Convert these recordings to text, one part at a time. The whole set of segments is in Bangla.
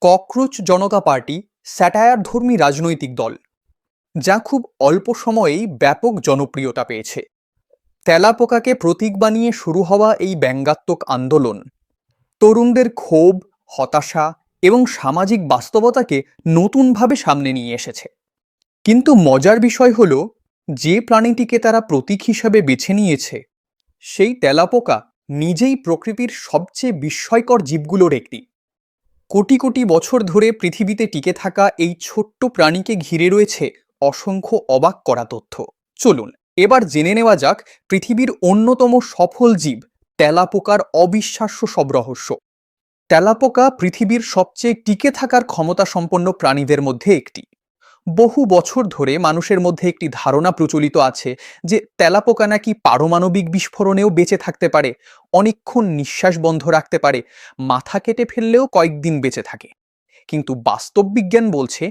ককরোচ জনতা পার্টি স্যাটায়ারধর্মী রাজনৈতিক দল যা খুব অল্প সময়েই ব্যাপক জনপ্রিয়তা পেয়েছে। তেলাপোকাকে প্রতীক বানিয়ে শুরু হওয়া এই ব্যঙ্গাত্মক আন্দোলন তরুণদের ক্ষোভ, হতাশা এবং সামাজিক বাস্তবতাকে নতুনভাবে সামনে নিয়ে এসেছে। কিন্তু মজার বিষয় হলো, যে প্রাণীটিকে তারা প্রতীক হিসাবে বেছে নিয়েছে সেই তেলাপোকা নিজেই প্রকৃতির সবচেয়ে বিস্ময়কর জীবগুলোর একটি। কোটি কোটি বছর ধরে পৃথিবীতে টিকে থাকা এই ছোট্ট প্রাণীকে ঘিরে রয়েছে অসংখ্য অবাক করা তথ্য। চলুন এবার জেনে নেওয়া যাক পৃথিবীর অন্যতম সফল জীব তেলাপোকার অবিশ্বাস্য সব রহস্য। তেলাপোকা পৃথিবীর সবচেয়ে টিকে থাকার ক্ষমতা সম্পন্ন প্রাণীদের মধ্যে একটি। বহু বছর ধরে মানুষের মধ্যে একটি ধারণা প্রচলিত আছে যে তেলাপোকা নাকি পারমাণবিক বিস্ফোরণেও বেঁচে থাকতে পারে, অনেকক্ষণ নিঃশ্বাস বন্ধ রাখতে পারে, মাথা কেটে ফেললেও কয়েকদিন বেঁচে থাকে। কিন্তু বাস্তব বিজ্ঞান বলছে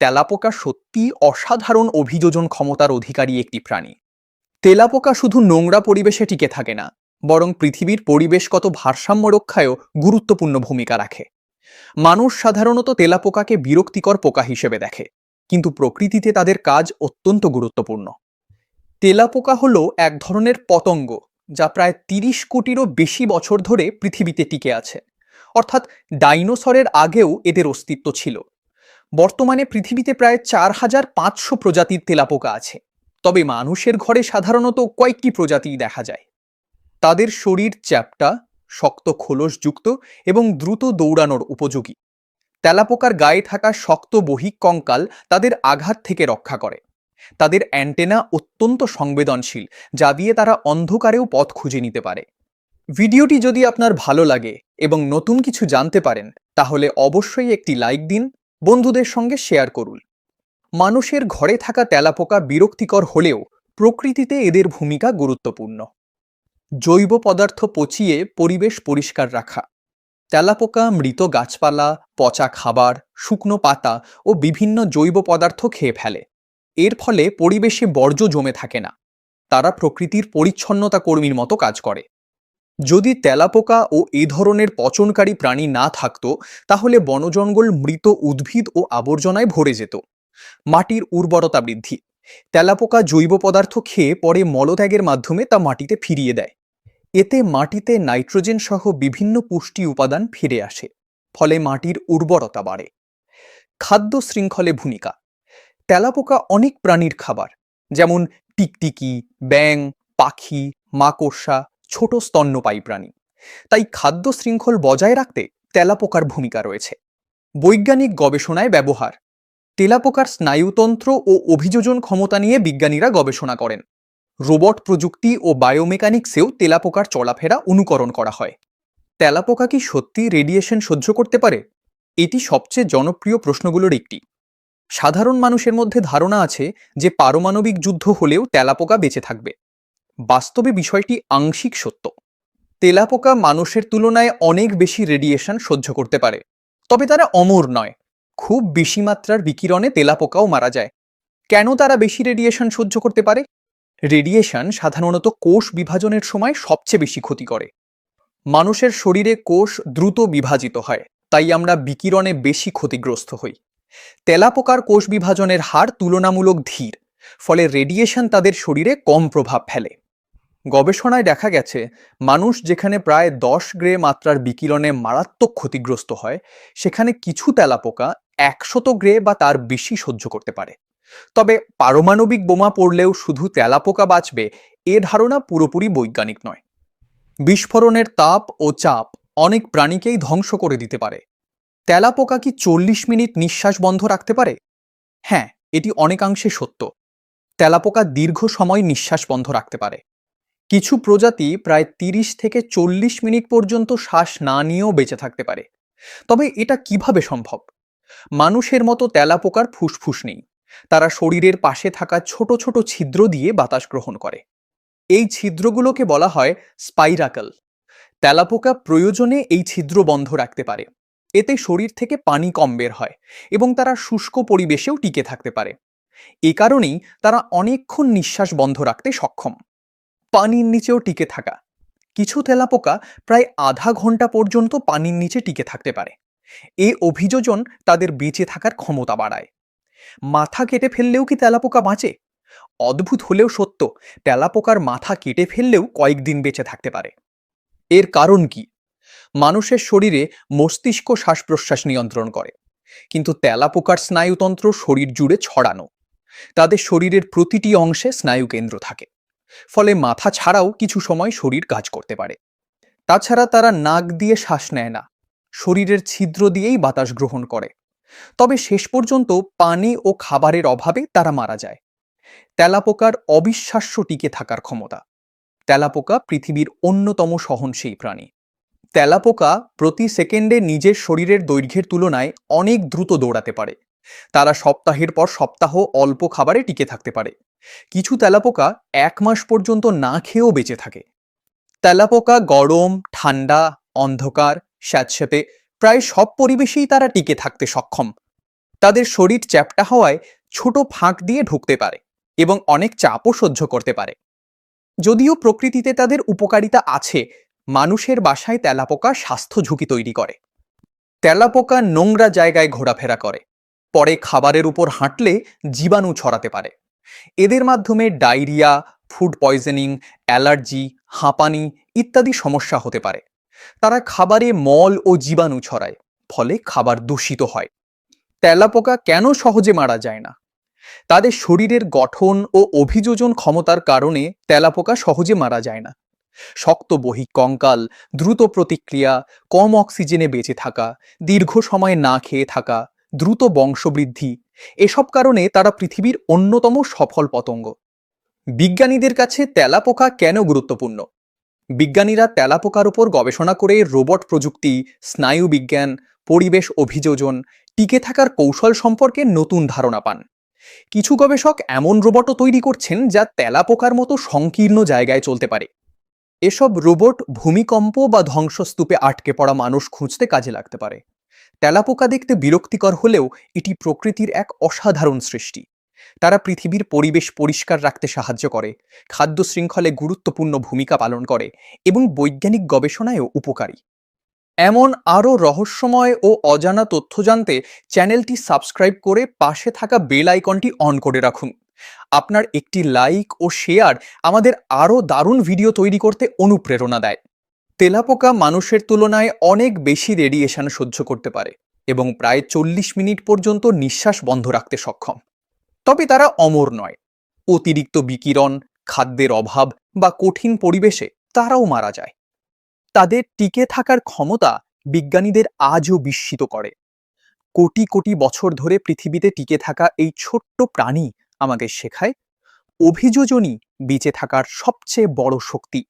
তেলাপোকা সত্যিই অসাধারণ অভিযোজন ক্ষমতার অধিকারী একটি প্রাণী। তেলাপোকা শুধু নোংরা পরিবেশে টিকে থাকে না, বরং পৃথিবীর পরিবেশগত ভারসাম্য রক্ষায়ও গুরুত্বপূর্ণ ভূমিকা রাখে। মানুষ সাধারণত তেলাপোকাকে বিরক্তিকর পোকা হিসেবে দেখে, কিন্তু প্রকৃতিতে তাদের কাজ অত্যন্ত গুরুত্বপূর্ণ। তেলাপোকা হলো এক ধরনের পতঙ্গ যা প্রায় ৩০ কোটিরও বেশি বছর ধরে পৃথিবীতে টিকে আছে, অর্থাৎ ডাইনোসরের আগেও এদের অস্তিত্ব ছিল। বর্তমানে পৃথিবীতে প্রায় ৪,৫০০ প্রজাতির তেলাপোকা আছে, তবে মানুষের ঘরে সাধারণত কয়েকটি প্রজাতিই দেখা যায়। তাদের শরীর চ্যাপ্টা, শক্ত খোলসযুক্ত এবং দ্রুত দৌড়ানোর উপযোগী। তেলাপোকার গায়ে থাকা শক্ত বহিঃকঙ্কাল তাদের আঘাত থেকে রক্ষা করে। তাদের অ্যান্টেনা অত্যন্ত সংবেদনশীল, যা দিয়ে তারা অন্ধকারেও পথ খুঁজে নিতে পারে। ভিডিওটি যদি আপনার ভালো লাগে এবং নতুন কিছু জানতে পারেন, তাহলে অবশ্যই একটি লাইক দিন, বন্ধুদের সঙ্গে শেয়ার করুন। মানুষের ঘরে থাকা তেলাপোকা বিরক্তিকর হলেও প্রকৃতিতে এদের ভূমিকা গুরুত্বপূর্ণ। জৈব পদার্থ পচিয়ে পরিবেশ পরিষ্কার রাখা। তেলাপোকা মৃত গাছপালা, পচা খাবার, শুকনো পাতা ও বিভিন্ন জৈব পদার্থ খেয়ে ফেলে। এর ফলে পরিবেশে বর্জ্য জমে থাকে না। তারা প্রকৃতির পরিচ্ছন্নতা কর্মীর মতো কাজ করে। যদি তেলাপোকা ও এই ধরনের পচনকারী প্রাণী না থাকতো, তাহলে বনজঙ্গল মৃত উদ্ভিদ ও আবর্জনায় ভরে যেত। মাটির উর্বরতা বৃদ্ধি। তেলাপোকা জৈব পদার্থ খেয়ে পরে মলত্যাগের মাধ্যমে তা মাটিতে ফিরিয়ে দেয়। এতে মাটিতে নাইট্রোজেন সহ বিভিন্ন পুষ্টি উপাদান ফিরে আসে, ফলে মাটির উর্বরতা বাড়ে। খাদ্য শৃঙ্খলে ভূমিকা। তেলাপোকা অনেক প্রাণীর খাবার, যেমন টিকটিকি, ব্যাঙ, পাখি, মাকড়সা, ছোট স্তন্যপায়ী প্রাণী। তাই খাদ্য শৃঙ্খল বজায় রাখতে তেলাপোকার ভূমিকা রয়েছে। বৈজ্ঞানিক গবেষণায় ব্যবহার। তেলাপোকার স্নায়ুতন্ত্র ও অভিযোজন ক্ষমতা নিয়ে বিজ্ঞানীরা গবেষণা করেন। রোবট প্রযুক্তি ও বায়োমেকানিক্সেও তেলাপোকার চলাফেরা অনুকরণ করা হয়। তেলাপোকা কি সত্যি রেডিয়েশন সহ্য করতে পারে? এটি সবচেয়ে জনপ্রিয় প্রশ্নগুলোর একটি। সাধারণ মানুষের মধ্যে ধারণা আছে যে পারমাণবিক যুদ্ধ হলেও তেলাপোকা বেঁচে থাকবে। বাস্তবে বিষয়টি আংশিক সত্য। তেলাপোকা মানুষের তুলনায় অনেক বেশি রেডিয়েশন সহ্য করতে পারে, তবে তারা অমর নয়। খুব বেশি মাত্রার বিকিরণে তেলাপোকাও মারা যায়। কেন তারা বেশি রেডিয়েশন সহ্য করতে পারে? রেডিয়েশন সাধারণত কোষ বিভাজনের সময় সবচেয়ে বেশি ক্ষতি করে। মানুষের শরীরে কোষ দ্রুত বিভাজিত হয়, তাই আমরা বিকিরণে বেশি ক্ষতিগ্রস্ত হই। তেলাপোকার কোষ বিভাজনের হার তুলনামূলক ধীর, ফলে রেডিয়েশন তাদের শরীরে কম প্রভাব ফেলে। গবেষণায় দেখা গেছে, মানুষ যেখানে প্রায় 10 গ্রে মাত্রার বিকিরণে মারাত্মক ক্ষতিগ্রস্ত হয়, সেখানে কিছু তেলাপোকা 100 গ্রে বা তার বেশি সহ্য করতে পারে। তবে পারমাণবিক বোমা পড়লেও শুধু তেলাপোকা বাঁচবে, এ ধারণা পুরোপুরি বৈজ্ঞানিক নয়। বিস্ফোরণের তাপ ও চাপ অনেক প্রাণীকেই ধ্বংস করে দিতে পারে। তেলাপোকা কি 40 মিনিট নিঃশ্বাস বন্ধ রাখতে পারে? হ্যাঁ, এটি অনেকাংশে সত্য। তেলাপোকা দীর্ঘ সময় নিঃশ্বাস বন্ধ রাখতে পারে। কিছু প্রজাতি প্রায় 30 থেকে 40 মিনিট পর্যন্ত শ্বাস না নিয়েও বেঁচে থাকতে পারে। তবে এটা কিভাবে সম্ভব? মানুষের মতো তেলাপোকার ফুসফুস নেই। তারা শরীরের পাশে থাকা ছোট ছোট ছিদ্র দিয়ে বাতাস গ্রহণ করে। এই ছিদ্রগুলোকে বলা হয় স্পাইরাকল। তেলাপোকা প্রয়োজনে এই ছিদ্র বন্ধ রাখতে পারে। এতে শরীর থেকে পানি কম বের হয় এবং তারা শুষ্ক পরিবেশেও টিকে থাকতে পারে। এ কারণেই তারা অনেকক্ষণ নিঃশ্বাস বন্ধ রাখতে সক্ষম। পানির নিচেও টিকে থাকা। কিছু তেলাপোকা প্রায় আধা ঘন্টা পর্যন্ত পানির নিচে টিকে থাকতে পারে। এই অভিযোজন তাদের বেঁচে থাকার ক্ষমতা বাড়ায়। মাথা কেটে ফেললেও কি তেলাপোকা বাঁচে? অদ্ভুত হলেও সত্য, তেলাপোকার মাথা কেটে ফেললেও কয়েকদিন বেঁচে থাকতে পারে। এর কারণ কি? মানুষের শরীরে মস্তিষ্ক শ্বাস প্রশ্বাস নিয়ন্ত্রণ করে, কিন্তু তেলাপোকার স্নায়ুতন্ত্র শরীর জুড়ে ছড়ানো। তাদের শরীরের প্রতিটি অংশে স্নায়ুকেন্দ্র থাকে, ফলে মাথা ছাড়াও কিছু সময় শরীর কাজ করতে পারে। তাছাড়া তারা নাক দিয়ে শ্বাস নেয় না, শরীরের ছিদ্র দিয়েই বাতাস গ্রহণ করে। তবে শেষ পর্যন্ত পানি ও খাবারের অভাবে তারা মারা যায়। তেলাপোকার অবিশ্বাস্য টিকে থাকার ক্ষমতা। তেলাপোকা পৃথিবীর অন্যতম সহনশীল প্রাণী। তেলাপোকা প্রতি সেকেন্ডে নিজের শরীরের দৈর্ঘ্যের তুলনায় অনেক দ্রুত দৌড়াতে পারে। তারা সপ্তাহের পর সপ্তাহ অল্প খাবারে টিকে থাকতে পারে। কিছু তেলাপোকা 1 মাস পর্যন্ত না খেয়েও বেঁচে থাকে। তেলাপোকা গরম, ঠান্ডা, অন্ধকার, স্যাঁতসেঁতে প্রায় সব পরিবেশেই তারা টিকে থাকতে সক্ষম। তাদের শরীর চ্যাপ্টা হওয়ায় ছোট ফাঁক দিয়ে ঢুকতে পারে এবং অনেক চাপও সহ্য করতে পারে। যদিও প্রকৃতিতে তাদের উপকারিতা আছে, মানুষের বাসায় তেলাপোকা স্বাস্থ্য ঝুঁকি তৈরি করে। তেলাপোকা নোংরা জায়গায় ঘোরাফেরা করে, পরে খাবারের উপর হাঁটলে জীবাণু ছড়াতে পারে। এদের মাধ্যমে ডায়রিয়া, ফুড পয়জনিং, অ্যালার্জি, হাঁপানি ইত্যাদি সমস্যা হতে পারে। তারা খাবারে মল ও জীবাণু ছড়ায়, ফলে খাবার দূষিত হয়। তেলাপোকা কেন সহজে মারা যায় না? তাদের শরীরের গঠন ও অভিযোজন ক্ষমতার কারণে তেলাপোকা সহজে মারা যায় না। শক্ত বহিঃকঙ্কাল, দ্রুত প্রতিক্রিয়া, কম অক্সিজেনে বেঁচে থাকা, দীর্ঘ সময় না খেয়ে থাকা, দ্রুত বংশবৃদ্ধি, এসব কারণে তারা পৃথিবীর অন্যতম সফল পতঙ্গ। বিজ্ঞানীদের কাছে তেলাপোকা কেন গুরুত্বপূর্ণ? বিজ্ঞানীরা তেলাপোকার উপর গবেষণা করে রোবট প্রযুক্তি, স্নায়ুবিজ্ঞান, পরিবেশ অভিযোজন, টিকে থাকার কৌশল সম্পর্কে নতুন ধারণা পান। কিছু গবেষক এমন রোবটও তৈরি করছেন যা তেলাপোকার মতো সংকীর্ণ জায়গায় চলতে পারে। এসব রোবট ভূমিকম্প বা ধ্বংসস্তূপে আটকে পড়া মানুষ খুঁজতে কাজে লাগতে পারে। তেলাপোকা দেখতে বিরক্তিকর হলেও এটি প্রকৃতির এক অসাধারণ সৃষ্টি। তারা পৃথিবীর পরিবেশ পরিষ্কার রাখতে সাহায্য করে, খাদ্য শৃঙ্খলে গুরুত্বপূর্ণ ভূমিকা পালন করে এবং বৈজ্ঞানিক গবেষণায়ও উপকারী। এমন আরও রহস্যময় ও অজানা তথ্য জানতে চ্যানেলটি সাবস্ক্রাইব করে পাশে থাকা বেল আইকনটি অন করে রাখুন। আপনার একটি লাইক ও শেয়ার আমাদের আরও দারুণ ভিডিও তৈরি করতে অনুপ্রেরণা দেয়। তেলাপোকা মানুষের তুলনায় অনেক বেশি রেডিয়েশন সহ্য করতে পারে এবং প্রায় 40 মিনিট পর্যন্ত নিঃশ্বাস বন্ধ রাখতে সক্ষম। তবে তারা অমর নয়। অতিরিক্ত বিকিরণ, খাদ্যের অভাব বা কঠিন পরিবেশে তারাও মারা যায়। তাদের টিকে থাকার ক্ষমতা বিজ্ঞানীদের আজও বিস্মিত করে। কোটি কোটি বছর ধরে পৃথিবীতে টিকে থাকা এই ছোট্ট প্রাণী আমাদের শেখায় অভিযোজনই বেঁচে থাকার সবচেয়ে বড় শক্তি।